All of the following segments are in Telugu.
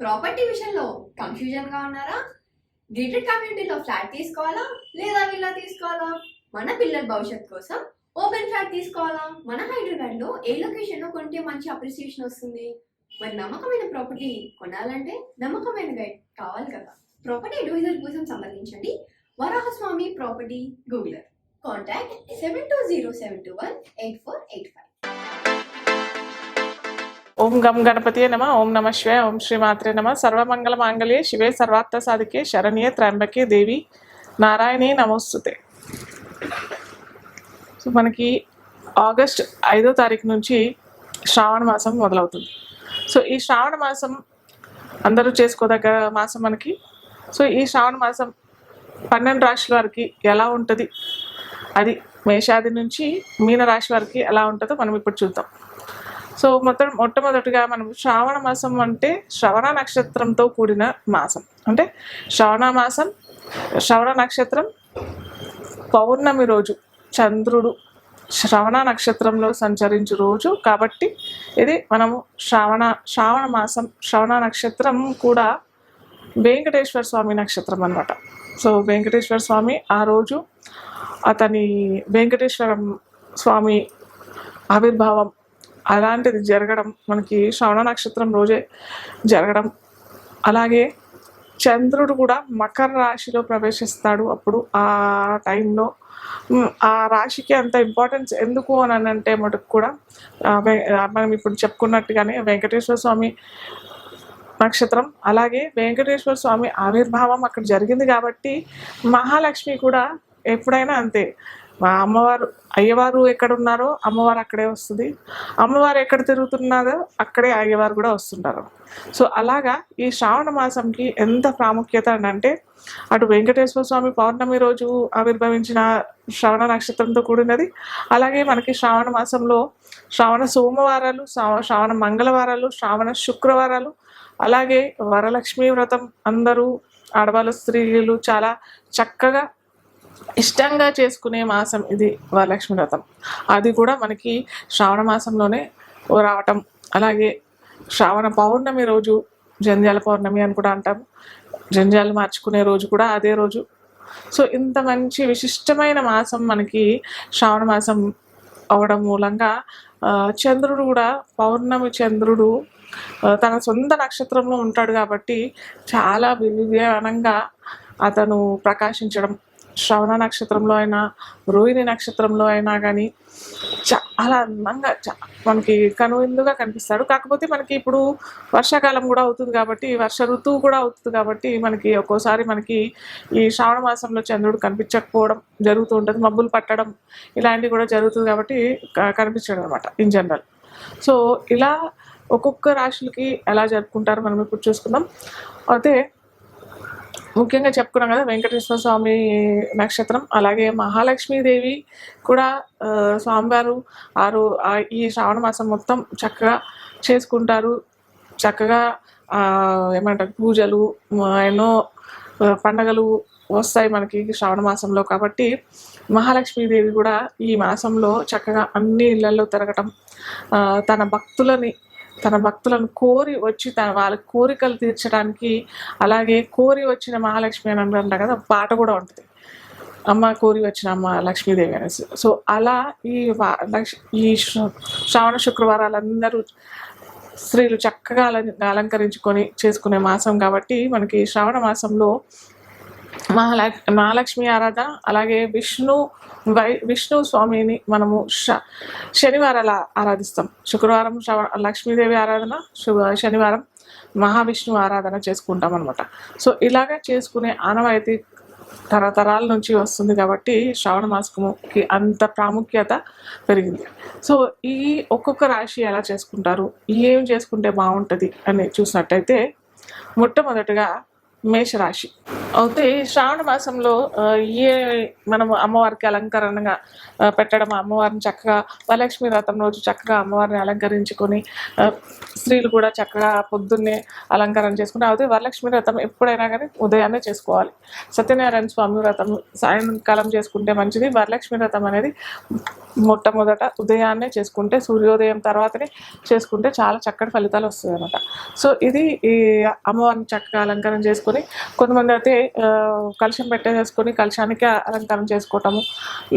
ప్రాపర్టీ విషయంలో కన్ఫ్యూజన్ గా ఉన్నారా? గేటెడ్ కమ్యూనిటీలో ఫ్లాట్ తీసుకోవాలా లేదా విల్లా తీసుకోవాలా? మన పిల్లల భవిష్యత్ కోసం ఓపెన్ ఫ్లాట్ తీసుకోవాలా? మన హైదరాబాద్ లో ఏ లొకేషన్ లో కొంటే మంచి అప్రిసియేషన్ వస్తుంది? మరి నమ్మకమైన ప్రాపర్టీ కొనాలంటే నమ్మకమైన గైడ్ కావాలి కదా. ప్రాపర్టీ అడ్వైజర్ కోసం సంప్రదించండి వరాహస్వామి ప్రాపర్టీ గూగులర్. కాంటాక్ట్ 7207218485. ఓం గం గణపతియే నమ. ఓం నమ శివాయ. ఓం శ్రీమాత్రే నమ. సర్వమంగళ మాంగళ్యే శివే సర్వార్థ సాధికే శరణ్యే త్ర్యంబకే దేవి నారాయణీ నమోస్తుతే. సో మనకి ఆగస్ట్ 5వ తారీఖు నుంచి శ్రావణ మాసం మొదలవుతుంది. సో ఈ శ్రావణ మాసం అందరూ చేసుకోదగ్గ మాసం మనకి. సో ఈ శ్రావణ మాసం 12 రాశుల వారికి ఎలా ఉంటుంది, అది మేషాది నుంచి మీన రాశి వారికి ఎలా ఉంటుందో మనం ఇప్పుడు చూద్దాం. సో మొట్టమొదటిగా మనం శ్రావణ మాసం అంటే శ్రవణ నక్షత్రంతో కూడిన మాసం. అంటే శ్రవణ నక్షత్రం పౌర్ణమి రోజు చంద్రుడు శ్రవణ నక్షత్రంలో సంచరించు రోజు కాబట్టి ఇది మనము శ్రావణ మాసం. శ్రవణ నక్షత్రం కూడా వెంకటేశ్వర స్వామి నక్షత్రం అన్నమాట. సో వెంకటేశ్వర స్వామి ఆ రోజు అతని వెంకటేశ్వర స్వామి ఆవిర్భావం అలాంటిది జరగడం మనకి శ్రవణ నక్షత్రం రోజే జరగడం. అలాగే చంద్రుడు కూడా మకర రాశిలో ప్రవేశిస్తాడు. అప్పుడు ఆ టైంలో ఆ రాశికి అంత ఇంపార్టెన్స్ ఎందుకు అని అంటే మటుకు కూడా మనం ఇప్పుడు చెప్పుకున్నట్టుగానే వెంకటేశ్వర స్వామి నక్షత్రం, అలాగే వెంకటేశ్వర స్వామి ఆవిర్భావం అక్కడ జరిగింది కాబట్టి మహాలక్ష్మి కూడా ఎప్పుడైనా అంతే. మా అయ్యవారు ఎక్కడ ఉన్నారో అమ్మవారు అక్కడే వస్తుంది, అమ్మవారు ఎక్కడ తిరుగుతున్నారో అక్కడే అయ్యవారు కూడా వస్తుంటారు. సో అలాగా ఈ శ్రావణ మాసంకి ఎంత ప్రాముఖ్యత అని అంటే అటు వెంకటేశ్వర స్వామి పౌర్ణమి రోజు ఆవిర్భవించిన శ్రవణ నక్షత్రంతో కూడినది. అలాగే మనకి శ్రావణ మాసంలో శ్రావణ సోమవారాలు, శ్రావణ మంగళవారాలు, శ్రావణ శుక్రవారాలు, అలాగే వరలక్ష్మి వ్రతం అందరూ ఆడవాళ్ళు స్త్రీలు చాలా చక్కగా ఇష్టంగా చేసుకునే మాసం ఇది వరలక్ష్మి వ్రతం. అది కూడా మనకి శ్రావణ మాసంలోనే రావటం. అలాగే శ్రావణ పౌర్ణమి రోజు జంధ్యాల పౌర్ణమి అని కూడా అంటాము. జంధ్యాలు మార్చుకునే రోజు కూడా అదే రోజు. సో ఇంత మంచి విశిష్టమైన మాసం మనకి శ్రావణ మాసం అవడం మూలంగా చంద్రుడు కూడా పౌర్ణమి చంద్రుడు తన సొంత నక్షత్రంలో ఉంటాడు కాబట్టి చాలా విలక్షణంగా అతను ప్రకాశించడం. శ్రవణ నక్షత్రంలో అయినా రోహిణి నక్షత్రంలో అయినా కానీ చాలా అందంగా మనకి కనువిందుగా కనిపిస్తాడు. కాకపోతే మనకి ఇప్పుడు వర్షాకాలం కూడా అవుతుంది కాబట్టి వర్ష ఋతువు కూడా అవుతుంది కాబట్టి మనకి ఒక్కోసారి మనకి ఈ శ్రావణ మాసంలో చంద్రుడు కనిపించకపోవడం జరుగుతూ ఉంటుంది. మబ్బులు పట్టడం ఇలాంటివి కూడా జరుగుతుంది కాబట్టి కనిపించడం అనమాట ఇన్ జనరల్. సో ఇలా ఒక్కొక్క రాశులకి ఎలా జరుపుకుంటారో మనం ఇప్పుడు చూసుకుందాం. అయితే ముఖ్యంగా చెప్పుకున్నాం కదా వెంకటేశ్వర స్వామి నక్షత్రం, అలాగే మహాలక్ష్మీదేవి కూడా స్వామివారు ఈ శ్రావణ మాసం మొత్తం చక్కగా చేసుకుంటారు. చక్కగా ఏమంటారు పూజలు, ఎన్నో పండగలు వస్తాయి మనకి శ్రావణ మాసంలో. కాబట్టి మహాలక్ష్మీదేవి కూడా ఈ మాసంలో చక్కగా అన్ని ఇళ్లలో తిరగటం, తన భక్తులను కోరి వచ్చి వాళ్ళ కోరికలు తీర్చడానికి, అలాగే కోరి వచ్చిన మహాలక్ష్మి అని అంటారు కదా, పాట కూడా ఉంటుంది, అమ్మ కోరి వచ్చిన అమ్మ లక్ష్మీదేవి అనేసి. సో అలా ఈ శ్రావణ శుక్రవారాలందరూ స్త్రీలు చక్కగా అలంకరించుకొని చేసుకునే మాసం కాబట్టి మనకి శ్రావణ మాసంలో మహాలక్ష్మి ఆరాధన, అలాగే విష్ణు స్వామిని మనము శనివారాలు ఆరాధిస్తాం. శుక్రవారం లక్ష్మీదేవి ఆరాధన, శనివారం మహావిష్ణు ఆరాధన చేసుకుంటాం అనమాట. సో ఇలాగా చేసుకునే ఆనవాయితీ తరతరాల నుంచి వస్తుంది కాబట్టి శ్రావణ మాసంకి అంత ప్రాముఖ్యత పెరిగింది. సో ఈ ఒక్కొక్క రాశి ఎలా చేసుకుంటారు, ఏం చేసుకుంటే బాగుంటుంది అని చూసినట్టయితే మొట్టమొదటిగా మేషరాశి. అయితే ఈ శ్రావణ మాసంలో ఏ మనము అమ్మవారికి అలంకరణగా పెట్టడం, అమ్మవారిని చక్కగా వరలక్ష్మి వ్రతం రోజు చక్కగా అమ్మవారిని అలంకరించుకొని స్త్రీలు కూడా చక్కగా పొద్దున్నే అలంకరణ చేసుకుని, అయితే వరలక్ష్మి వ్రతం ఎప్పుడైనా కానీ ఉదయాన్నే చేసుకోవాలి. సత్యనారాయణ స్వామి వ్రతం సాయంకాలం చేసుకుంటే మంచిది. వరలక్ష్మి వ్రతం అనేది మొట్టమొదట ఉదయాన్నే చేసుకుంటే, సూర్యోదయం తర్వాతనే చేసుకుంటే చాలా చక్కటి ఫలితాలు వస్తాయి అన్నమాట. సో ఇది ఈ అమ్మవారిని చక్కగా అలంకరణ చేసుకొని, కొంతమంది అయితే కలశం పెట్టేసుకొని కలశానికి అలంకరణ చేసుకోవటము,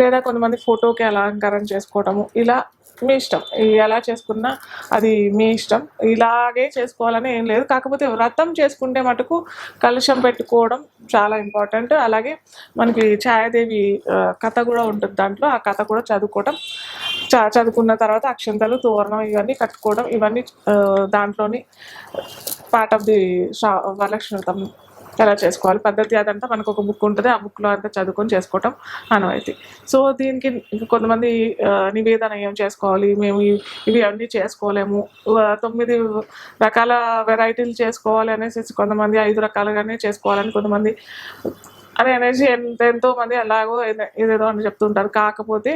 లేదా కొంతమంది ఫోటోకి అలంకరణ చేసుకోవటము, ఇలా మీ ఇష్టం. ఎలా చేసుకున్నా అది మీ ఇష్టం. ఇలాగే చేసుకోవాలని ఏం లేదు. కాకపోతే వ్రతం చేసుకుంటే మటుకు కలశం పెట్టుకోవడం చాలా ఇంపార్టెంట్. అలాగే మనకి ఛాయాదేవి కథ కూడా ఉంటుంది దాంట్లో, ఆ కథ కూడా చదువుకోవడం, చదువుకున్న తర్వాత అక్షంతలు, తోరణం ఇవన్నీ కట్టుకోవడం, ఇవన్నీ దాంట్లోని పార్ట్ ఆఫ్ ది వరలక్ష్మి వ్రతం ఎలా చేసుకోవాలి పద్ధతి అదంతా మనకు ఒక బుక్ ఉంటుంది. ఆ బుక్లో అంతా చదువుకొని చేసుకోవటం ఆనవాయితీ. సో దీనికి కొంతమంది నివేదన ఏం చేసుకోవాలి, మేము ఇవి అన్నీ చేసుకోలేము, 9 రకాల వెరైటీలు చేసుకోవాలి అనేసి కొంతమంది 5 రకాలుగానే చేసుకోవాలని కొంతమంది అని అనేసి ఎంతో మంది అలాగో ఏదేదో అని చెప్తుంటారు. కాకపోతే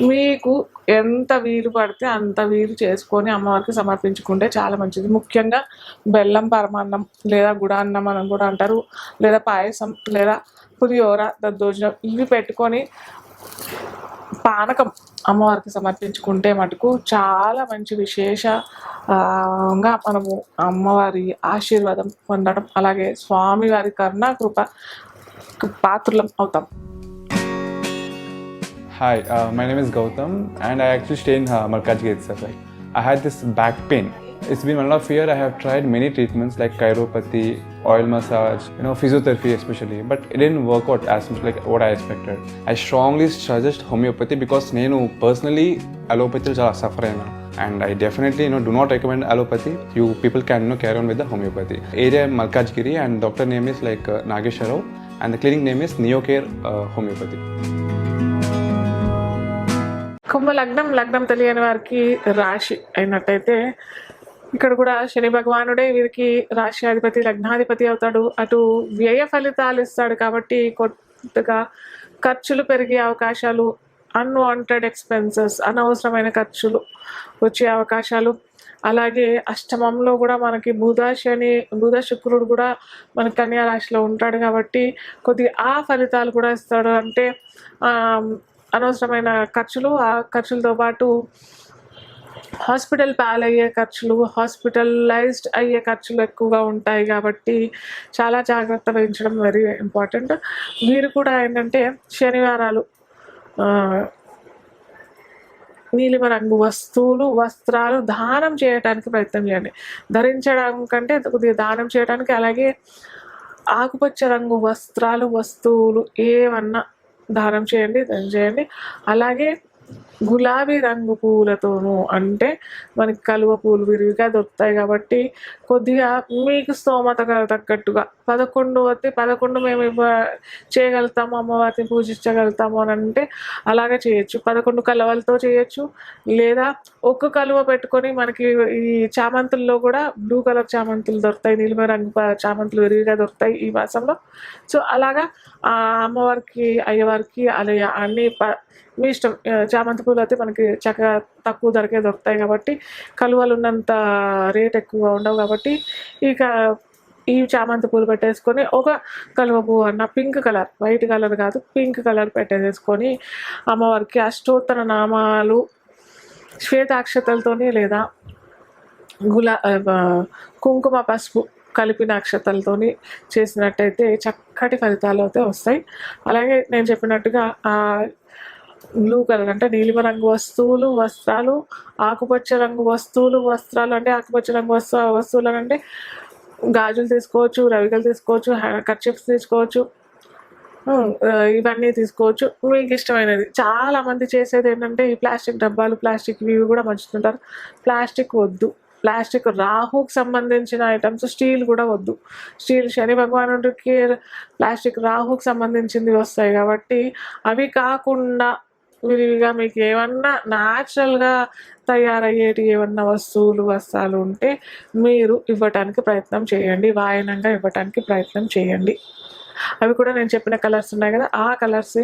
మీకు ఎంత వీలు పడితే అంత వీలు చేసుకొని అమ్మవారికి సమర్పించుకుంటే చాలా మంచిది. ముఖ్యంగా బెల్లం పరమాన్నం లేదా గుడాన్నం అని కూడా అంటారు, లేదా పాయసం, లేదా పులిహోర, దద్దోజనం ఇవి పెట్టుకొని పానకం అమ్మవారికి సమర్పించుకుంటే మటుకు చాలా మంచి విశేషంగా మనము అమ్మవారి ఆశీర్వాదం పొందడం, అలాగే స్వామివారి కరుణా కృప పాత్రలం అవుతాం. Hi, my name is Gautam and I actually stay in Malkajgiri itself. Like, I had this back pain. It's been 1.5 years. I have tried many treatments like chiropathy, oil massage, physiotherapy especially, but it didn't work out as much like what I expected. I strongly suggest homeopathy because నేను personally allopathy చాలా suffer అయినా, and I definitely do not recommend allopathy. You people can carry on with the homeopathy. Area Malkajgiri and doctor name is like Nagesha Rao and the clinic name is Neocare Homeopathy. కుంభ లగ్నం తెలియని వారికి రాశి అయినట్టయితే ఇక్కడ కూడా శని భగవానుడే వీరికి రాశి అధిపతి, లగ్నాధిపతి అవుతాడు. అటు వ్యయ ఫలితాలు ఇస్తాడు కాబట్టి కొత్తగా ఖర్చులు పెరిగే అవకాశాలు, అన్వాంటెడ్ ఎక్స్పెన్సెస్, అనవసరమైన ఖర్చులు వచ్చే అవకాశాలు. అలాగే అష్టమంలో కూడా మనకి బుధ శుక్రుడు కూడా మనకి కన్యా రాశిలో ఉంటాడు కాబట్టి కొద్దిగా ఆ ఫలితాలు కూడా ఇస్తాడు. అంటే అనవసరమైన ఖర్చులు, ఆ ఖర్చులతో పాటు హాస్పిటల్ పాలయ్యే ఖర్చులు, హాస్పిటలైజ్డ్ అయ్యే ఖర్చులు ఎక్కువగా ఉంటాయి కాబట్టి చాలా జాగ్రత్త వహించడం వెరీ ఇంపార్టెంట్. మీరు కూడా ఏంటంటే శనివారాలు నీలిమ రంగు వస్త్రాలు దానం చేయడానికి ప్రయత్నం చేయండి. ధరించడం కంటే కొద్దిగా దానం చేయడానికి. అలాగే ఆకుపచ్చ రంగు వస్తువులు ఏమన్నా దానం చేయండి. అలాగే గులాబీ రంగు పూలతోనూ, అంటే మనకి కలువ పూలు విరివిగా దొరుకుతాయి కాబట్టి కొద్దిగా మీకు స్తోమత తగ్గట్టుగా 11 మేము చేయగలుగుతాము, అమ్మవారిని పూజించగలుగుతాము అని అంటే అలాగే చేయొచ్చు. 11 కలువలతో చేయొచ్చు, లేదా ఒక్క కలువ పెట్టుకొని మనకి ఈ చామంతుల్లో కూడా బ్లూ కలర్ చామంతులు దొరుకుతాయి, నీలిమ రంగు చామంతులు విరివిగా దొరుకుతాయి ఈ మాసంలో. సో అలాగా అమ్మవారికి, అయ్యవారికి అలాగే అన్ని మీ ఇష్టం. చామంతి పూలు అయితే మనకి చక్కగా తక్కువ ధరకే దొరుకుతాయి కాబట్టి, కలువలు ఉన్నంత రేట్ ఎక్కువగా ఉండవు కాబట్టి ఇక ఈ చామంతి పూలు పెట్టేసుకొని ఒక కలువ పువ్వు అన్న పింక్ కలర్, వైట్ కలర్ కాదు పింక్ కలర్ పెట్టేసుకొని అమ్మవారికి అష్టోత్తర నామాలు శ్వేతాక్షతలతోని లేదా కుంకుమ పసుపు కలిపిన అక్షతలతోని చేసినట్టయితే చక్కటి ఫలితాలు అయితే వస్తాయి. అలాగే నేను చెప్పినట్టుగా బ్లూ కలర్ అంటే నీలిమ రంగు వస్త్రాలు, ఆకుపచ్చ రంగు వస్త్రాలు అంటే ఆకుపచ్చ రంగు వస్తువులు అంటే గాజులు తీసుకోవచ్చు, రవికలు తీసుకోవచ్చు, కర్చీఫ్స్ తీసుకోవచ్చు, ఇవన్నీ తీసుకోవచ్చు మీకు ఇష్టమైనది. చాలామంది చేసేది ఏంటంటే ఈ ప్లాస్టిక్ డబ్బాలు, ప్లాస్టిక్ ఇవి కూడా మంచుతుంటారు. ప్లాస్టిక్ వద్దు. ప్లాస్టిక్ రాహుకి సంబంధించిన ఐటమ్స్, స్టీల్ కూడా వద్దు. స్టీల్ శని భగవానుడికి, ప్లాస్టిక్ రాహుకి సంబంధించింది వస్తాయి కాబట్టి అవి కాకుండా విరివిగా మీకు ఏమన్నా న్యాచురల్గా తయారయ్యేటి ఏమన్నా వస్తువులు ఉంటే మీరు ఇవ్వటానికి ప్రయత్నం చేయండి, వాయనంగా ఇవ్వటానికి ప్రయత్నం చేయండి. అవి కూడా నేను చెప్పిన కలర్స్ ఉన్నాయి కదా, ఆ కలర్స్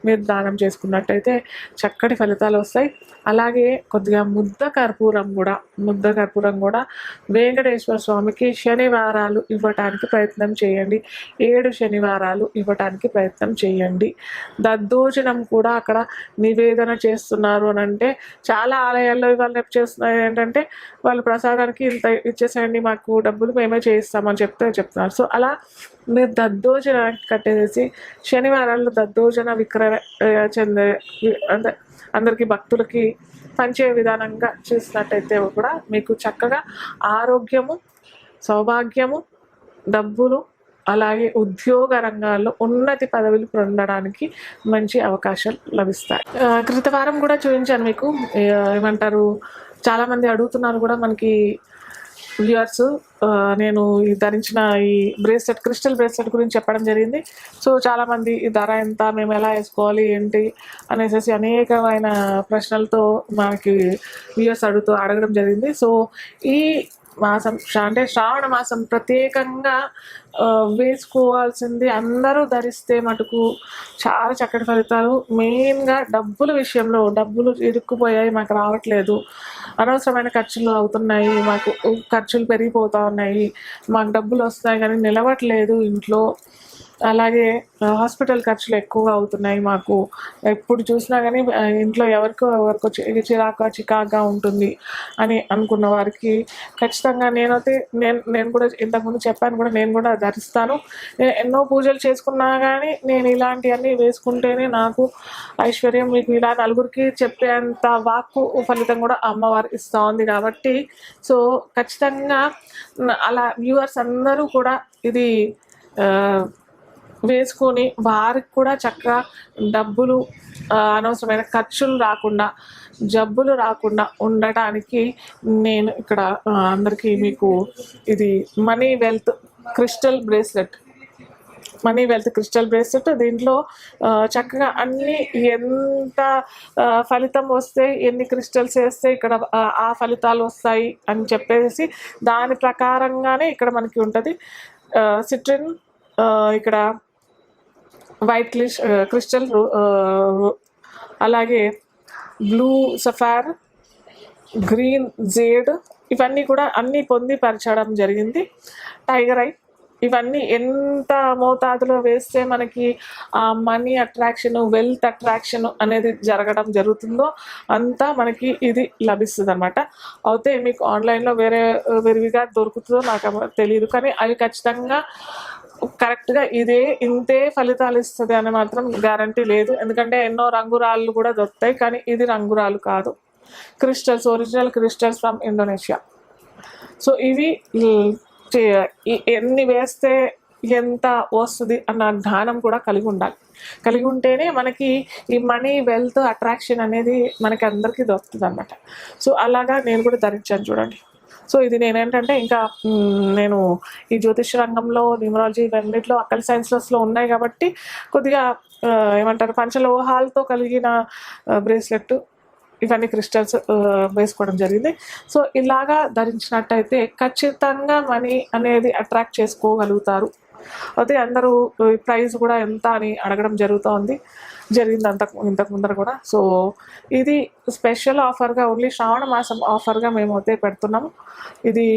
మీరు దానం చేసుకున్నట్టయితే చక్కటి ఫలితాలు వస్తాయి. అలాగే కొద్దిగా ముద్ద కర్పూరం కూడా వెంకటేశ్వర స్వామికి శనివారాలు ఇవ్వటానికి ప్రయత్నం చేయండి. 7 శనివారాలు ఇవ్వటానికి ప్రయత్నం చేయండి. దద్దోజనం కూడా అక్కడ నివేదన చేస్తున్నారు అని అంటే, చాలా ఆలయాల్లో ఇవాళ రేపు చేస్తున్నారు ఏంటంటే, వాళ్ళు ప్రసాదానికి ఇంత ఇచ్చేసేయండి, మాకు డబ్బులు మేమే చేయిస్తామని చెప్తున్నారు. సో అలా మీరు దద్దోజనానికి కట్టేసి శనివారాల్లో దద్దోజన విక్రయ అంటే అందరికీ భక్తులకి పంచే విధానంగా చేసినట్టయితే కూడా మీకు చక్కగా ఆరోగ్యము, సౌభాగ్యము, డబ్బులు, అలాగే ఉద్యోగ రంగాల్లో ఉన్నతి పదవులు పొందడానికి మంచి అవకాశాలు లభిస్తాయి. క్రిత వారం కూడా చూపించాను మీకు, ఏమంటారు, చాలామంది అడుగుతున్నారు కూడా మనకి వ్యూవర్స్, నేను ధరించిన ఈ బ్రేస్లెట్, క్రిస్టల్ బ్రేస్లెట్ గురించి చెప్పడం జరిగింది. సో చాలామంది ఈ ధర ఎంత, మేము ఎలా వేసుకోవాలి ఏంటి అనేసి అనేకమైన ప్రశ్నలతో మనకి వ్యూవర్స్ అడగడం జరిగింది. సో ఈ మాసం అంటే శ్రావణ మాసం ప్రత్యేకంగా వేసుకోవాల్సింది, అందరూ ధరిస్తే మటుకు చాలా చక్కటి ఫలితాలు. మెయిన్గా డబ్బుల విషయంలో, డబ్బులు ఇరుక్కుపోయాయి, మాకు రావట్లేదు, అనవసరమైన ఖర్చులు అవుతున్నాయి, మాకు ఖర్చులు పెరిగిపోతూ ఉన్నాయి, మాకు డబ్బులు వస్తున్నాయి కానీ నిలవట్లేదు ఇంట్లో, అలాగే హాస్పిటల్ ఖర్చులు ఎక్కువగా అవుతున్నాయి మాకు, ఎప్పుడు చూసినా కానీ ఇంట్లో ఎవరికో చికాగా ఉంటుంది అని అనుకున్న వారికి ఖచ్చితంగా నేను కూడా ఇంతకుముందు చెప్పాను కూడా, నేను కూడా ధరిస్తాను. నేను ఎన్నో పూజలు చేసుకున్నా కానీ నేను ఇలాంటివన్నీ వేసుకుంటేనే నాకు ఐశ్వర్యం, మీకు ఇలా నలుగురికి చెప్పేంత వాక్కు ఫలితం కూడా అమ్మవారు ఇస్తూ ఉంది కాబట్టి, సో ఖచ్చితంగా అలా వ్యూవర్స్ అందరూ కూడా ఇది వేసుకొని వారికి కూడా చక్కగా డబ్బులు, అనవసరమైన ఖర్చులు రాకుండా, జబ్బులు రాకుండా ఉండటానికి నేను ఇక్కడ అందరికీ మీకు ఇది మనీ వెల్త్ క్రిస్టల్ బ్రేస్లెట్, దీంట్లో చక్కగా అన్ని ఎంత ఫలితం వస్తే, ఎన్ని క్రిస్టల్స్ వేస్తే ఇక్కడ ఆ ఫలితాలు వస్తాయి అని చెప్పేసి దాని ప్రకారంగానే ఇక్కడ మనకి ఉంటుంది. సిట్రిన్, ఇక్కడ వైట్ క్రిస్టల్, అలాగే బ్లూ సఫార్, గ్రీన్ జేడ్, ఇవన్నీ కూడా అన్నీ పొందిపరచడం జరిగింది. టైగర్ ఐ, ఇవన్నీ ఎంత మోతాదులో వేస్తే మనకి ఆ మనీ అట్రాక్షన్, వెల్త్ అట్రాక్షన్ అనేది జరగడం జరుగుతుందో అంతా మనకి ఇది లభిస్తుంది అనమాట. అయితే మీకు ఆన్లైన్లో వేరేవిగా దొరుకుతుందో నాకు తెలియదు, కానీ అవి ఖచ్చితంగా కరెక్ట్గా ఇంతే ఫలితాలు ఇస్తుంది అని మాత్రం గ్యారంటీ లేదు. ఎందుకంటే ఎన్నో రంగురాళ్ళు కూడా దొరుకుతాయి, కానీ ఇది రంగురాలు కాదు, crystals, original crystals from Indonesia. So ఇవి ఎన్ని వేస్తే ఎంత వస్తుంది అన్న జ్ఞానం కూడా కలిగి ఉంటేనే మనకి ఈ మనీ, వెల్త్, అట్రాక్షన్ అనేది మనకి అందరికీ దొరుకుతుంది అనమాట. సో అలాగా నేను కూడా ధరించాను చూడండి. సో ఇది నేనేంటంటే, ఇంకా నేను ఈ జ్యోతిష రంగంలో, న్యూమరాలజీ, రెండిట్లో అక్కడి సైన్సెస్లో ఉన్నాయి కాబట్టి కొద్దిగా ఏమంటారు, పంచలోహాలతో కలిగిన బ్రేస్లెట్, ఇవన్నీ క్రిస్టల్స్ వేసుకోవడం జరిగింది. సో ఇలాగా ధరించినట్టయితే ఖచ్చితంగా మనీ అనేది అట్రాక్ట్ చేసుకోగలుగుతారు. అయితే అందరూ ప్రైస్ కూడా ఎంత అని అడగడం జరిగింది ఇంతకు ముందర కూడా. సో ఇది స్పెషల్ ఆఫర్గా, ఓన్లీ శ్రావణ మాసం ఆఫర్గా మేము అయితే పెడుతున్నాము. ఇది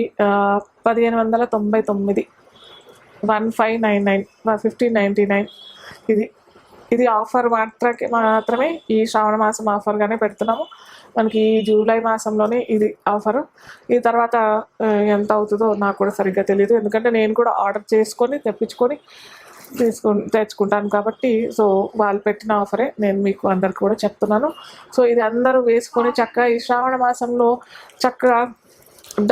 1599, 1599, 1599. ఇది ఆఫర్ మాత్రమే ఈ శ్రావణ మాసం ఆఫర్గానే పెడుతున్నాము. మనకి జూలై మాసంలోనే ఇది ఆఫరు. ఈ తర్వాత ఎంత అవుతుందో నాకు కూడా సరిగ్గా తెలియదు, ఎందుకంటే నేను కూడా ఆర్డర్ చేసుకొని తెచ్చుకుంటాను కాబట్టి. సో వాళ్ళు పెట్టిన ఆఫరే నేను మీకు అందరికి కూడా చెప్తున్నాను. సో ఇది అందరూ వేసుకొని చక్కగా ఈ శ్రావణ మాసంలో చక్కగా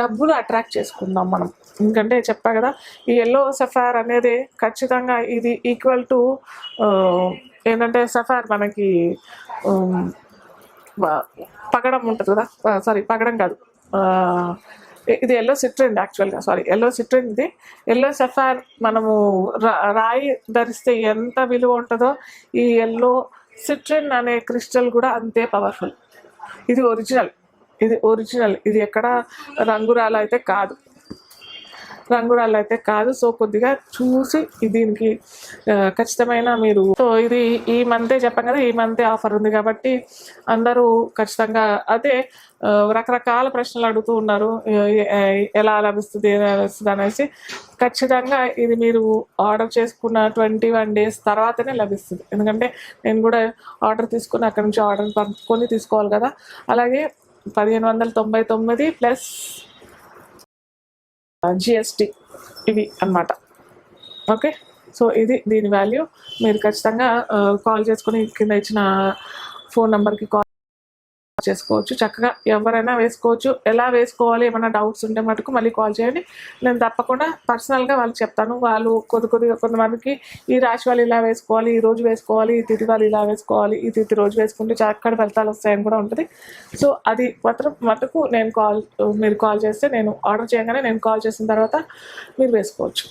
డబ్బులు అట్రాక్ట్ చేసుకుందాం మనం. ఎందుకంటే చెప్పా కదా, ఈ ఎల్లో సఫార్ అనేది ఖచ్చితంగా ఇది ఈక్వల్ టు ఏంటంటే, సఫార్ మనకి పగడం ఉంటుంది కదా, పగడం కాదు, ఇది ఎల్లో సిట్రిన్ యాక్చువల్గా, ఎల్లో సిట్రిన్. ఇది ఎల్లో సఫార్ మనము రాయి ధరిస్తే ఎంత విలువ ఉంటుందో, ఈ ఎల్లో సిట్రిన్ అనే క్రిస్టల్ కూడా అంతే పవర్ఫుల్. ఇది ఒరిజినల్, ఇది ఎక్కడ రంగురాలు అయితే కాదు. రంగురాళ్ళు అయితే కాదు. సో కొద్దిగా చూసి దీనికి ఖచ్చితమైన మీరు, సో ఇది ఈ మంతే చెప్పాం కదా, ఈ మంతే ఆఫర్ ఉంది కాబట్టి అందరూ ఖచ్చితంగా అదే రకరకాల ప్రశ్నలు అడుగుతూ ఉన్నారు, ఎలా లభిస్తుంది అనేసి. ఖచ్చితంగా ఇది మీరు ఆర్డర్ చేసుకున్న 21 days తర్వాతనే లభిస్తుంది. ఎందుకంటే నేను కూడా ఆర్డర్ తీసుకుని అక్కడ నుంచి ఆర్డర్ పంపుకొని తీసుకోవాలి కదా. అలాగే 1599 ప్లస్ GST ఇవి అన్నమాట. ఓకే, సో ఇది దీని వాల్యూ. మీరు ఖచ్చితంగా కాల్ చేసుకుని కింద ఇచ్చిన ఫోన్ నెంబర్కి కాల్ చేసుకోవచ్చు. చక్కగా ఎవరైనా వేసుకోవచ్చు. ఎలా వేసుకోవాలి, ఏమైనా డౌట్స్ ఉంటే మటుకు మళ్ళీ కాల్ చేయండి. నేను తప్పకుండా పర్సనల్గా వాళ్ళకి చెప్తాను. వాళ్ళు కొద్దిగా కొంతమందికి ఈ రాశి వాళ్ళు ఇలా వేసుకోవాలి, ఈ రోజు వేసుకోవాలి, ఈ తిథి వాళ్ళు ఇలా వేసుకోవాలి, ఈ తిథి రోజు వేసుకుంటే చక్కటి ఫలితాలు వస్తాయని కూడా ఉంటుంది. సో అది మటుకు నేను మీరు కాల్ చేస్తే, నేను ఆర్డర్ చేయగానే నేను కాల్ చేసిన తర్వాత మీరు వేసుకోవచ్చు.